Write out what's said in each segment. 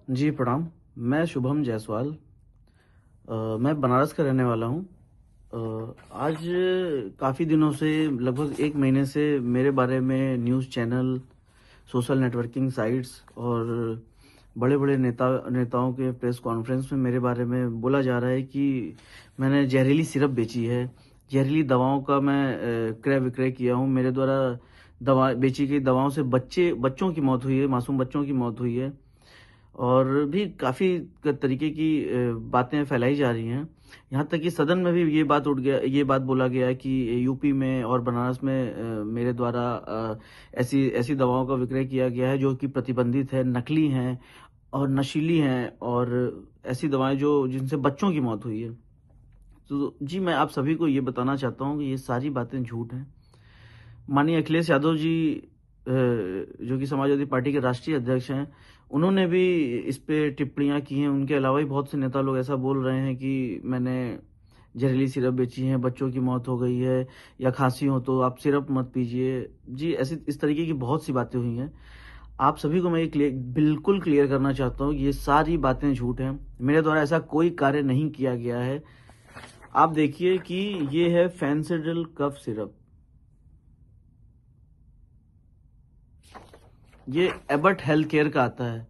जी प्रणाम। मैं शुभम जायसवाल। मैं बनारस का रहने वाला हूँ। आज काफ़ी दिनों से, लगभग 1 महीने से मेरे बारे में news channel, social networking sites और बड़े-बड़े नेताओं के प्रेस कॉन्फ्रेंस में मेरे बारे में बोला जा रहा है कि मैंने जहरीली सिरप बेची है, जहरीली दवाओं का मैं क्रय विक्रय किया हूँ। मेरे द्वारा दवा बेची गई दवाओं से बच्चों की मौत हुई है, मासूम बच्चों की मौत हुई है। और भी काफ़ी तरीके की बातें फैलाई जा रही हैं। यहाँ तक कि सदन में भी ये बात बोला गया है कि यूपी में और बनारस में मेरे द्वारा ऐसी ऐसी दवाओं का विक्रय किया गया है जो कि प्रतिबंधित है, नकली हैं और नशीली हैं, और ऐसी दवाएँ जो जिनसे बच्चों की मौत हुई है। तो जी, मैं आप सभी को ये बताना चाहता हूँ कि ये सारी बातें झूठ हैं। माननीय अखिलेश यादव जी, जो कि समाजवादी पार्टी के राष्ट्रीय अध्यक्ष हैं, उन्होंने भी इस पे टिप्पणियां की हैं। उनके अलावा भी बहुत से नेता लोग ऐसा बोल रहे हैं कि मैंने जहरीली सिरप बेची है, बच्चों की मौत हो गई है, या खांसी हो तो आप सिरप मत पीजिए। जी, ऐसी इस तरीके की बहुत सी बातें हुई हैं। आप सभी को मैं ये बिल्कुल क्लियर करना चाहता हूँ कि ये सारी बातें झूठ हैं। मेरे द्वारा ऐसा कोई कार्य नहीं किया गया है। आप देखिए कि ये है फेंसिडिल कफ सिरप। ये एबट हेल्थ केयर का आता है।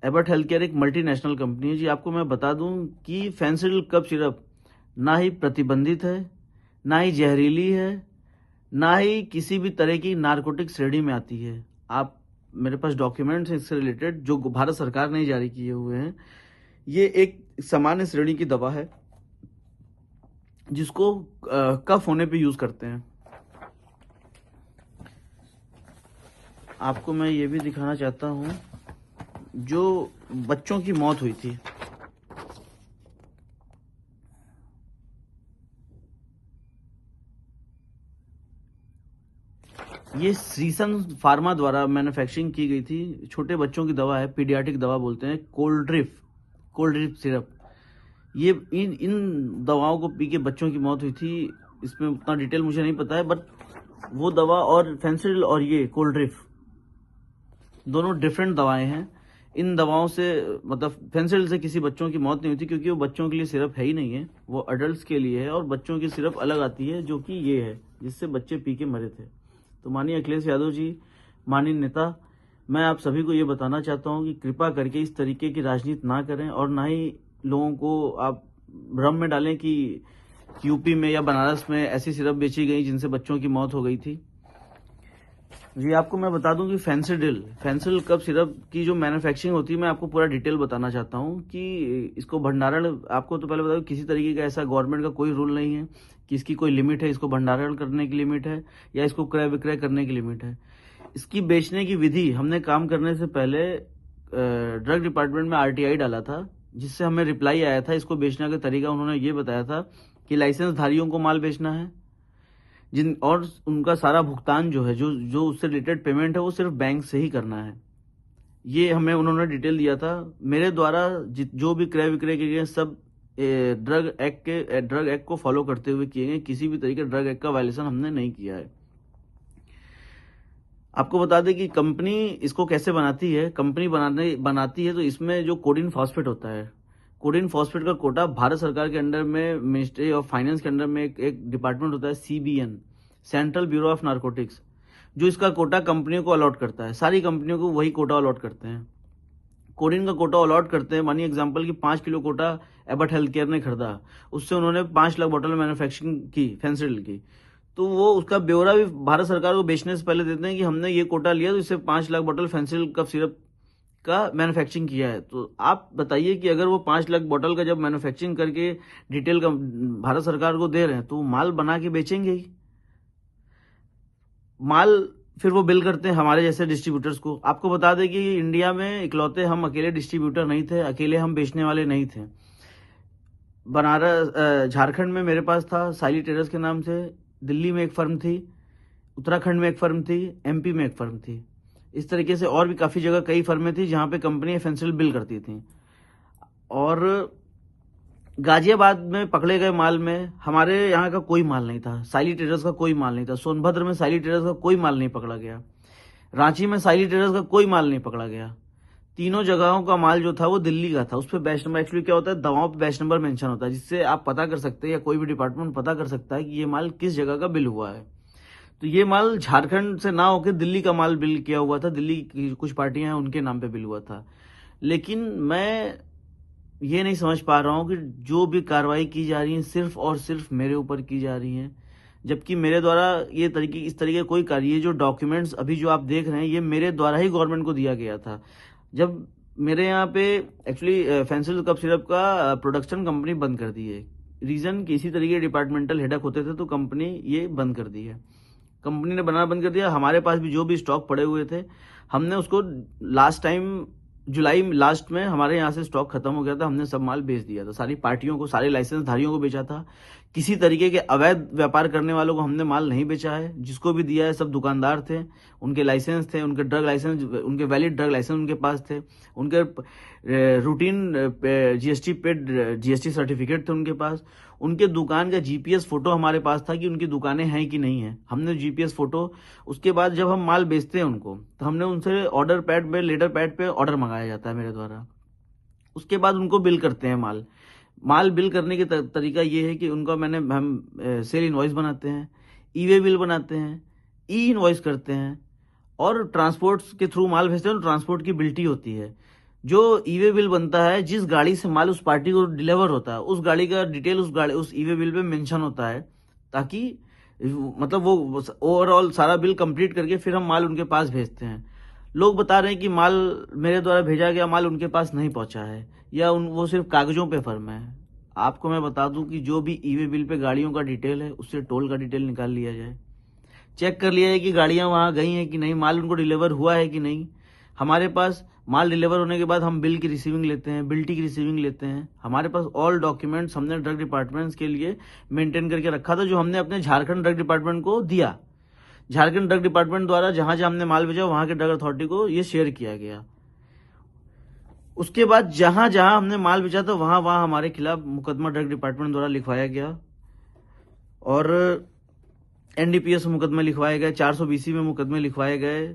एबट हेल्थ केयर एक मल्टीनेशनल कंपनी है। जी, आपको मैं बता दूं कि फेंसिडिल कफ सिरप ना ही प्रतिबंधित है, ना ही जहरीली है, ना ही किसी भी तरह की नारकोटिक श्रेणी में आती है। आप, मेरे पास डॉक्यूमेंट्स हैं इससे रिलेटेड जो भारत सरकार ने जारी किए हुए हैं। ये एक सामान्य श्रेणी की दवा है जिसको कफ होने पे यूज करते हैं। आपको मैं ये भी दिखाना चाहता हूँ जो बच्चों की मौत हुई थी। ये सीसन फार्मा द्वारा मैन्युफैक्चरिंग की गई थी। छोटे बच्चों की दवा है, पीडियाट्रिक दवा बोलते हैं, कोल्ड ड्रिप सिरप। ये इन इन दवाओं को पी के बच्चों की मौत हुई थी। इसमें उतना डिटेल मुझे नहीं पता है, बट वो दवा और फेंसिडिल और ये कोल्ड ड्रिप दोनों डिफरेंट दवाएं हैं। इन दवाओं से, मतलब फेंसिडिल से किसी बच्चों की मौत नहीं हुई थी क्योंकि वो बच्चों के लिए सिरप है ही नहीं है, वो अडल्ट के लिए है। और बच्चों की सिरप अलग आती है जो कि ये है, जिससे बच्चे पी के मरे थे। तो माननीय अखिलेश यादव जी, माननीय नेता, मैं आप सभी को ये बताना चाहता हूँ कि कृपा करके इस तरीके की राजनीति ना करें, और ना ही लोगों को आप भ्रम में डालें कि यूपी में या बनारस में ऐसी सिरप बेची गई जिनसे बच्चों की मौत हो गई थी। जी, आपको मैं बता दूं कि फेंसिडिल कफ सिरप की जो मैन्युफैक्चरिंग होती है, मैं आपको पूरा डिटेल बताना चाहता हूं कि इसको भंडारण, आपको तो पहले बता दूं, किसी तरीके का ऐसा गवर्नमेंट का कोई रूल नहीं है कि इसकी कोई लिमिट है, इसको भंडारण करने की लिमिट है या इसको क्रय विक्रय करने की लिमिट है। इसकी बेचने की विधि, हमने काम करने से पहले ड्रग डिपार्टमेंट में आरटीआई डाला था, जिससे हमें रिप्लाई आया था। इसको बेचने का तरीका उन्होंने ये बताया था कि लाइसेंस धारियों को माल बेचना है, और उनका सारा भुगतान जो है, जो जो उससे रिलेटेड पेमेंट है, वो सिर्फ बैंक से ही करना है। ये हमें उन्होंने डिटेल दिया था। मेरे द्वारा जो भी क्रय विक्रय किए गए सब ड्रग एक्ट को फॉलो करते हुए किए गए। किसी भी तरीके ड्रग एक्ट का वायलेशन हमने नहीं किया है। आपको बता दें कि कंपनी इसको कैसे बनाती है। कंपनी बनाती है तो इसमें जो कोडिन फॉस्फेट होता है, कोडिन फॉस्फेट का कोटा भारत सरकार के अंडर में, मिनिस्ट्री ऑफ फाइनेंस के अंडर में एक डिपार्टमेंट होता है, CBN, central bureau of narcotics, जो इसका कोटा कंपनियों को अलॉट करता है। सारी कंपनियों को वही कोटा अलॉट करते हैं, कोडिन का कोटा अलॉट करते हैं। मानिए एग्जांपल कि 5 किलो कोटा एबट हेल्थ केयर ने खरीदा, उससे उन्होंने 5 लाख बोतल मैन्युफैक्चरिंग की फेंसिडिल की, तो वो उसका ब्यौरा भी भारत सरकार को बेचने से पहले देते हैं कि हमने ये कोटा लिया तो इससे 5 लाख बोतल फेंसिडिल कफ सिरप का मैन्युफैक्चरिंग किया है। तो आप बताइए कि अगर वो 5 लाख बोतल का जब मैन्युफैक्चरिंग करके डिटेल का भारत सरकार को दे रहे हैं, तो वो माल बना के बेचेंगे ही। माल फिर वो बिल करते हैं हमारे जैसे डिस्ट्रीब्यूटर्स को। आपको बता दें कि इंडिया में इकलौते हम अकेले डिस्ट्रीब्यूटर नहीं थे, अकेले हम बेचने वाले नहीं थे। बनारस, झारखंड में मेरे पास था साइली ट्रेडर्स के नाम से, दिल्ली में एक फर्म थी, उत्तराखंड में एक फर्म थी, एमपी में एक फर्म थी। इस तरीके से और भी काफ़ी जगह कई फर्में थी जहाँ पे कंपनी फेंसिडिल बिल करती थी। और गाजियाबाद में पकड़े गए माल में हमारे यहाँ का कोई माल नहीं था, साइली ट्रेडर्स का कोई माल नहीं था। सोनभद्र में साइली ट्रेडर्स का कोई माल नहीं पकड़ा गया। रांची में साइली ट्रेडर्स का कोई माल नहीं पकड़ा गया। तीनों जगहों का माल जो था वो दिल्ली का था। उस पर बैच नंबर, एक्चुअली क्या होता है, दवाओं पे बैच नंबर मेंशन होता है, जिससे आप पता कर सकते हैं या कोई भी डिपार्टमेंट पता कर सकता है कि ये माल किस जगह का बिल हुआ है। तो ये माल झारखंड से ना होकर दिल्ली का माल बिल किया हुआ था, दिल्ली की कुछ पार्टियां हैं उनके नाम पे बिल हुआ था। लेकिन मैं ये नहीं समझ पा रहा हूँ कि जो भी कार्रवाई की जा रही है सिर्फ और सिर्फ मेरे ऊपर की जा रही है, जबकि मेरे द्वारा ये तरीके इस तरीके कोई कार्य, ये जो डॉक्यूमेंट्स अभी जो आप देख रहे हैं ये मेरे द्वारा ही गवर्नमेंट को दिया गया था। जब मेरे यहाँ पे एक्चुअली फेंसिल कफ सिरप का प्रोडक्शन कंपनी बंद कर दी है, रीजन कि इसी तरीके डिपार्टमेंटल हेडक होते थे तो कंपनी ये बंद कर दी है। कंपनी ने बनाना बंद कर दिया। हमारे पास भी जो भी स्टॉक पड़े हुए थे हमने उसको लास्ट टाइम जुलाई लास्ट में हमारे यहाँ से स्टॉक खत्म हो गया था, हमने सब माल बेच दिया था, सारी पार्टियों को, सारे लाइसेंस धारियों को बेचा था। किसी तरीके के अवैध व्यापार करने वालों को हमने माल नहीं बेचा है। जिसको भी दिया है सब दुकानदार थे, उनके लाइसेंस थे, उनके ड्रग लाइसेंस, उनके वैलिड ड्रग लाइसेंस उनके पास थे, उनके routine GST paid GST certificate थे उनके पास, उनके दुकान का जीपीएस फोटो हमारे पास था कि उनकी दुकानें हैं कि नहीं है, हमने जीपीएस फोटो। उसके बाद जब हम माल बेचते हैं उनको तो हमने उनसे ऑर्डर पैड पे, लेटर पैड पे ऑर्डर मंगाया जाता है मेरे द्वारा। उसके बाद उनको बिल करते हैं माल बिल करने के तरीका ये है कि उनका हम सेल इनवॉइस बनाते हैं, ई वे बिल बनाते हैं, ई इनवॉइस करते हैं और ट्रांसपोर्ट के थ्रू माल भेजते हैं। ट्रांसपोर्ट की बिल्टी होती है, जो ई वे बिल बनता है, जिस गाड़ी से माल उस पार्टी को डिलीवर होता है उस गाड़ी का डिटेल उस ई वे बिल पे मेंशन होता है, ताकि मतलब वो ओवरऑल सारा बिल कंप्लीट करके फिर हम माल उनके पास भेजते हैं। लोग बता रहे हैं कि माल मेरे द्वारा भेजा गया माल उनके पास नहीं पहुंचा है, या वो सिर्फ कागजों पे फर्म है। आपको मैं बता दूं कि जो भी ई वे बिल पे गाड़ियों का डिटेल है उससे टोल का डिटेल निकाल लिया जाए, चेक कर लिया है कि गाड़ियां वहां गई हैं कि नहीं, माल उनको डिलीवर हुआ है कि नहीं। हमारे पास माल डिलीवर होने के बाद हम बिल की रिसीविंग लेते हैं, बिल्टी की रिसीविंग लेते हैं। हमारे पास ऑल डॉक्यूमेंट्स हमने ड्रग डिपार्टमेंट्स के लिए मेंटेन करके रखा था, जो हमने अपने झारखंड ड्रग डिपार्टमेंट को दिया। झारखंड ड्रग डिपार्टमेंट द्वारा जहां जहां हमने माल भेजा वहां के ड्रग अथॉरिटी को ये शेयर किया गया। उसके बाद जहां जहां हमने माल बेचा था वहां वहां हमारे खिलाफ मुकदमा ड्रग डिपार्टमेंट द्वारा लिखवाया गया और एनडीपीएस में मुकदमे लिखवाए गए, 420 में मुकदमे लिखवाए गए।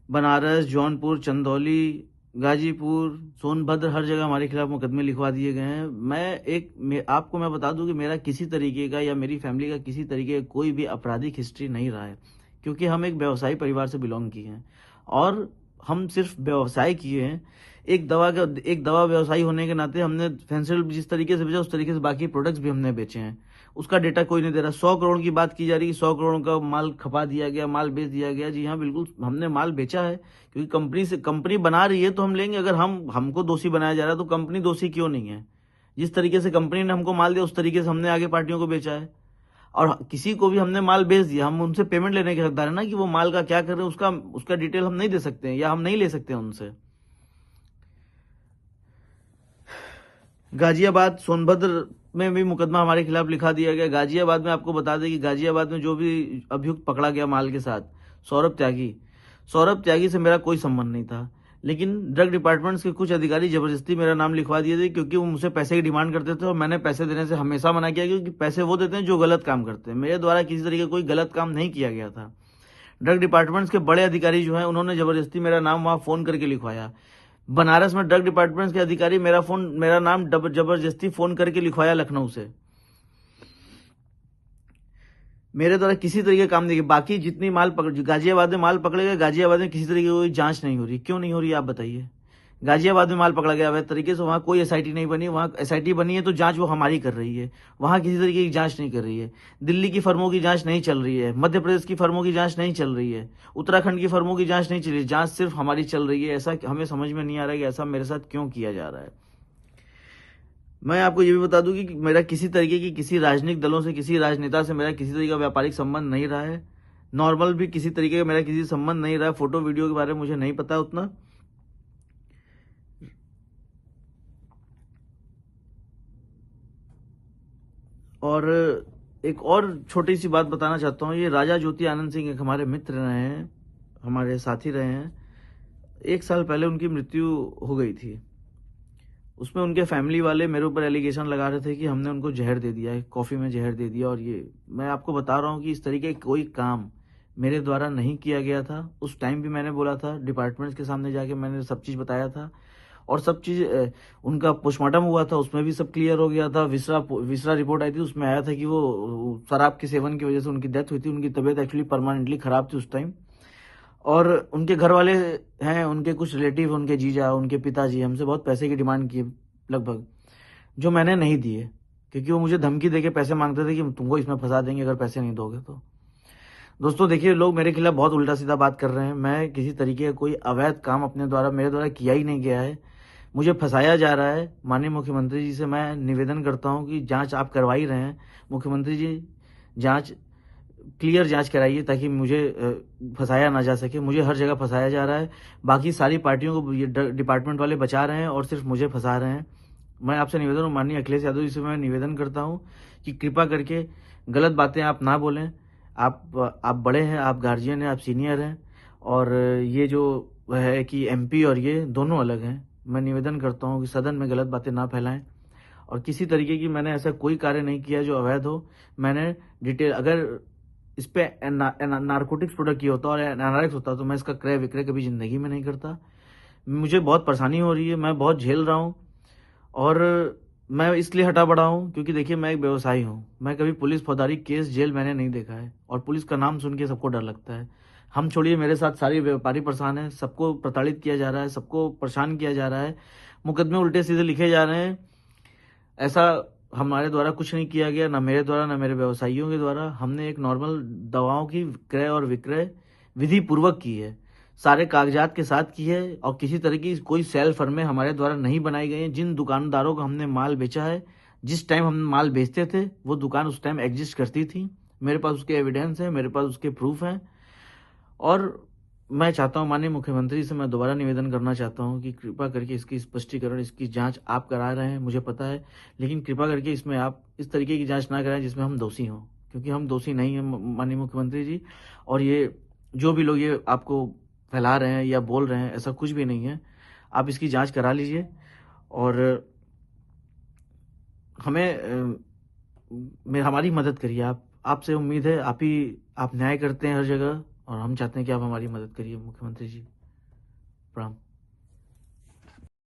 बनारस, जौनपुर, चंदौली, गाजीपुर, सोनभद्र, हर जगह हमारे खिलाफ मुकदमे लिखवा दिए गए हैं। आपको मैं बता दूं कि मेरा किसी तरीके का या मेरी फैमिली का किसी तरीके का कोई भी आपराधिक हिस्ट्री नहीं रहा है, क्योंकि हम एक व्यवसायी परिवार से बिलोंग किए हैं और हम सिर्फ व्यवसाय किए हैं। एक दवा व्यवसायी होने के नाते हमने फेंसिल जिस तरीके से बेचा उस तरीके से बाकी प्रोडक्ट्स भी हमने बेचे हैं। उसका डेटा कोई नहीं दे रहा। 100 करोड़ की बात की जा रही है, 100 करोड़ का माल खपा दिया गया, माल बेच दिया गया। जी हाँ, बिल्कुल हमने माल बेचा है, क्योंकि कंपनी बना रही है तो हम लेंगे। अगर हमको दोषी बनाया जा रहा है तो कंपनी दोषी क्यों नहीं है? जिस तरीके से कंपनी ने हमको माल दिया उस तरीके से हमने आगे पार्टियों को बेचा है, और किसी को भी हमने माल बेच दिया, हम उनसे पेमेंट लेने के हकदार है ना, कि वो माल का क्या कर रहे हैं उसका डिटेल हम नहीं दे सकते हैं या हम नहीं ले सकते हैं उनसे। गाजियाबाद, सोनभद्र में भी मुकदमा हमारे खिलाफ लिखा दिया गया। गाजियाबाद में आपको बता दें कि गाजियाबाद में जो भी अभियुक्त पकड़ा गया माल के साथ, सौरभ त्यागी से मेरा कोई संबंध नहीं था, लेकिन ड्रग डिपार्टमेंट के कुछ अधिकारी जबरदस्ती मेरा नाम लिखवा दिए थे, क्योंकि वो मुझसे पैसे की डिमांड करते थे और मैंने पैसे देने से हमेशा मना किया, क्योंकि पैसे वो देते हैं जो गलत काम करते हैं। मेरे द्वारा किसी तरीके कोई गलत काम नहीं किया गया था। ड्रग डिपार्टमेंट्स के बड़े अधिकारी जो हैं उन्होंने जबरदस्ती मेरा नाम वहां फोन करके लिखवाया। बनारस में ड्रग डिपार्टमेंट के अधिकारी मेरा नाम जबरदस्ती फोन करके लिखवाया लखनऊ से। मेरे द्वारा किसी तरीके का काम नहीं किया। बाकी जितनी गाजियाबाद में माल पकड़े गए, गाजियाबाद में किसी तरीके की कोई जांच नहीं हो रही। क्यों नहीं हो रही आप बताइए? गाजियाबाद में माल पकड़ा गया अवैध तरीके से, वहां कोई एसआईटी नहीं बनी। वहां एसआईटी बनी है तो जांच वो हमारी कर रही है, वहां किसी तरीके की जांच नहीं कर रही है। दिल्ली की फर्मों की जांच नहीं चल रही है, मध्य प्रदेश की फर्मों की जांच नहीं चल रही है, उत्तराखंड की फर्मों की जांच नहीं चल रही है, जांच सिर्फ हमारी चल रही है। ऐसा हमें समझ में नहीं आ रहा है कि ऐसा मेरे साथ क्यों किया जा रहा है। मैं आपको ये भी बता दूं कि मेरा किसी तरीके की किसी राजनीतिक दलों से, किसी राजनेता से मेरा किसी तरीके का व्यापारिक संबंध नहीं रहा है। नॉर्मल भी किसी तरीके का मेरा किसी संबंध नहीं रहा है। फोटो वीडियो के बारे में मुझे नहीं पता उतना। और एक और छोटी सी बात बताना चाहता हूँ। ये राजा ज्योति आनंद सिंह एक हमारे मित्र रहे हैं, हमारे साथी रहे हैं। 1 साल पहले उनकी मृत्यु हो गई थी। उसमें उनके फैमिली वाले मेरे ऊपर एलिगेशन लगा रहे थे कि हमने उनको जहर दे दिया है, कॉफ़ी में जहर दे दिया। और ये मैं आपको बता रहा हूँ कि इस तरीके का कोई काम मेरे द्वारा नहीं किया गया था। उस टाइम भी मैंने बोला था, डिपार्टमेंट्स के सामने जाके मैंने सब चीज़ बताया था और सब चीज़ उनका पोस्टमार्टम हुआ था, उसमें भी सब क्लियर हो गया था। विसरा रिपोर्ट आई थी, उसमें आया था कि वो शराब के सेवन की वजह से उनकी डेथ हुई थी। उनकी तबीयत एक्चुअली परमानेंटली ख़राब थी उस टाइम। और उनके घर वाले हैं, उनके कुछ रिलेटिव, उनके जीजा, उनके पिताजी हमसे बहुत पैसे की डिमांड की लगभग, जो मैंने नहीं दिए, क्योंकि वो मुझे धमकी देके पैसे मांगते थे कि तुमको इसमें फंसा देंगे अगर पैसे नहीं दोगे तो। दोस्तों देखिए, लोग मेरे खिलाफ बहुत उल्टा सीधा बात कर रहे हैं। मैं किसी तरीके का कोई अवैध काम अपने द्वारा, मेरे द्वारा किया ही नहीं गया है। मुझे फंसाया जा रहा है। माननीय मुख्यमंत्री जी से मैं निवेदन करता हूं कि जांच आप करवा ही रहे हैं, मुख्यमंत्री जी जांच, क्लियर जांच कराइए ताकि मुझे फंसाया ना जा सके। मुझे हर जगह फंसाया जा रहा है, बाकी सारी पार्टियों को ये डिपार्टमेंट वाले बचा रहे हैं और सिर्फ मुझे फंसा रहे हैं। मैं आपसे निवेदन हूँ, माननीय अखिलेश यादव जी से मैं निवेदन करता हूँ कि कृपा करके गलत बातें आप ना बोलें। आप बड़े हैं, आप गार्जियन हैं, आप सीनियर हैं, और ये जो है कि एमपी और ये दोनों अलग हैं। मैं निवेदन करता हूँ कि सदन में गलत बातें ना फैलाएं, और किसी तरीके की मैंने ऐसा कोई कार्य नहीं किया जो अवैध हो। मैंने डिटेल, अगर इस पे नारकोटिक्स प्रोडक्ट ये होता और एनारॉक्स होता तो मैं इसका क्रय विक्रय कभी जिंदगी में नहीं करता। मुझे बहुत परेशानी हो रही है, मैं बहुत झेल रहा हूँ, और मैं इसलिए हटा बढ़ा हूँ क्योंकि देखिए मैं एक व्यवसायी हूँ। मैं कभी पुलिस फौजदारी केस जेल मैंने नहीं देखा है, और पुलिस का नाम सुन के सबको डर लगता है। हम छोड़िए, मेरे साथ सारे व्यापारी परेशान हैं, सबको प्रताड़ित किया जा रहा है, सबको परेशान किया जा रहा है, मुकदमे उल्टे सीधे लिखे जा रहे हैं। ऐसा हमारे द्वारा कुछ नहीं किया गया, ना मेरे द्वारा ना मेरे व्यवसायियों के द्वारा। हमने एक नॉर्मल दवाओं की क्रय और विक्रय विधि पूर्वक की है, सारे कागजात के साथ की है, और किसी तरह की कोई सेल फर्में हमारे द्वारा नहीं बनाई गई हैं। जिन दुकानदारों को हमने माल बेचा है, जिस टाइम हम माल बेचते थे वो दुकान उस टाइम एग्जिस्ट करती थी। मेरे पास उसके एविडेंस है, मेरे पास उसके प्रूफ हैं। और मैं चाहता हूं, माननीय मुख्यमंत्री से मैं दोबारा निवेदन करना चाहता हूं कि कृपा करके इसकी स्पष्टीकरण, इसकी जांच आप करा रहे हैं, मुझे पता है, लेकिन कृपा करके इसमें आप इस तरीके की जांच ना कराएं जिसमें हम दोषी हों, क्योंकि हम दोषी नहीं हैं माननीय मुख्यमंत्री जी। और ये जो भी लोग ये आपको फैला रहे हैं या बोल रहे हैं, ऐसा कुछ भी नहीं है। आप इसकी जांच करा लीजिए, और हमें हमारी मदद करिए। आप, आपसे उम्मीद है, आप न्याय करते हैं हर जगह, और हम चाहते हैं कि आप हमारी मदद करिए मुख्यमंत्री जी। प्रणाम।